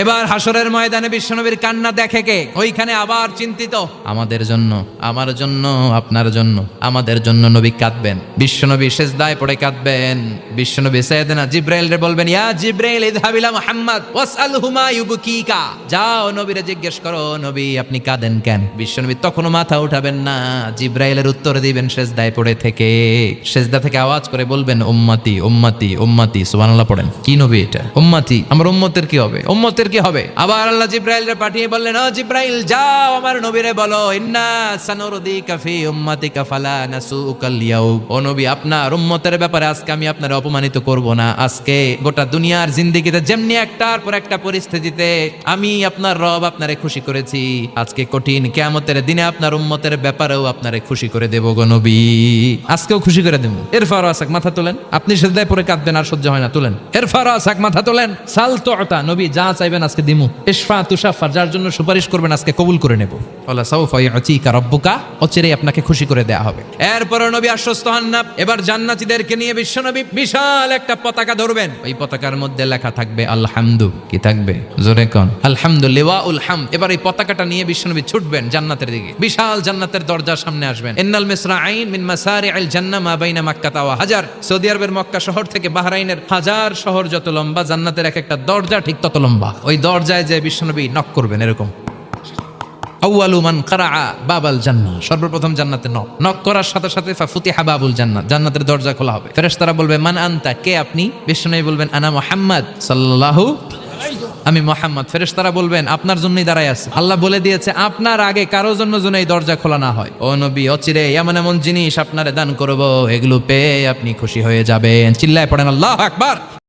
এবার হাসরের ময়দানে বিশ্বনবীর কান্না দেখে কে? ওইখানে আবার চিন্তিত, আমাদের জন্য, আমার জন্য, আপনার জন্য, আমাদের জন্য নবী কাঁদবেন। বিশ্বনবী সেজদায় পড়ে কাঁদবেন। বিশ্বনবী সাইয়েদনা জিবরাইলরে বলবেন, ইয়া জিবরাইল ইযহাব ইলা মুহাম্মদ ওয়াসআলহু মা ইউবকিকা, যাও নবীরে জিজ্ঞেস করো নবী আপনি কাঁদেন কেন। বিশ্বনবী তখনও মাথা উঠাবেন না, জিবরাইলের উত্তর দিবেন সেজদায় পড়ে থেকে। সেজদা থেকে আওয়াজ করে বলবেন, উম্মতি উম্মতি উম্মতি, সুবহানাল্লাহ পড়েন। কি নবী এটা? উম্মতি, আমার উম্মতের কি হবে? উম্মতের কি হবে? আবার আল্লাহ জিবরাইলরে পাঠিয়ে বললেন, ও জিবরাইল যাও আমার নবীরে বলো, ইন্না সানুরদিকা ফি উম্মাতিকা ফালা নাসুকাল ইয়াউম, ও নবী আপনার উম্মতের ব্যাপারে আজকে আমি আপনার অপমানিত করব না। আজকে গোটা দুনিয়ার জিন্দেগিতে যেমনি একটার পর একটা পরিস্থিতিতে আমি আপনার রব আপনারে খুশি করেছি, আজকে কঠিন কিয়ামতের দিনে আপনার উম্মতের ব্যাপারেও আপনারে খুশি করে দেব গো নবী, আজকেও খুশি করে দেব। এরফার আসাক, মাথা তোলেন। আপনি সেজদায় পড়ে কাঁদবেন আর সহ্য হয় না, তোলেন। এরফার আসাক, মাথা তোলেন। সাল তুতা, নবী যা চাইবেন আজকে দিমু। ইশফা তুশাফার, যার জন্য সুপারিশ করবেন আজকে কবুল করে নেব। ওয়ালা সাউফা ইউতিকা রাব্বুকা, অচিরেই আপনাকে খুশি করে দেয়া হবে। এরপর নবী আশ্বস্ত হন না। এবার জান্নাতীদেরকে নিয়ে বিশ্বনবী বিশাল একটা পতাকা ধরবেন। ওই পতাকার মধ্যে লেখা থাকবে আলহামদু, কি থাকবে জোরে কোন? আলহামদু, লিওয়াউল হামদ। এবার এই পতাকাটা নিয়ে বিশ্বনবী ছুটবেন জান্নাতের দিকে। বিশাল জান্নাতের দরজার সামনে আসবেন। ইন্নাল মিসরাঈন মিন মাসারিআল জান্নাহ মা বাইনা মাক্কা ওয়া হাজার, সৌদি আরবের মক্কা শহর থেকে বাহরাইনের হাজার শহর যত লম্বা, জান্নাতের এক একটা দরজা ঠিক তত লম্বা। ওই দরজায় যে বিশ্বনবী নক করবেন এরকম, আউয়ালু মান কারাআ বাবাল জান্নাহ, সর্বপ্রথম জান্নাতে নক করার সাথে সাথে ফাফুতিহা বাবুল জান্নাত, জান্নাতের দরজা খোলা হবে। ফেরেশতারা বলবে, মান আনতা, কে আপনি? বিশ্বনবী বলবেন, আনা মুহাম্মদ সাল্লাল্লাহু, আমি মুহাম্মদ। ফেরেশতারা বলবেন, আপনার জন্যই দাঁড়ায় আছে। আল্লাহ বলে দিয়েছে আপনার আগে কারো জন্য যেন এই দরজা খোলা না হয়। ও নবী অচিরে এমন এমন জিনিস আপনারে দান করব, এগুলো পেয়ে আপনি খুশি হয়ে যাবেন। চিল্লায় পড়েন আল্লাহু আকবার।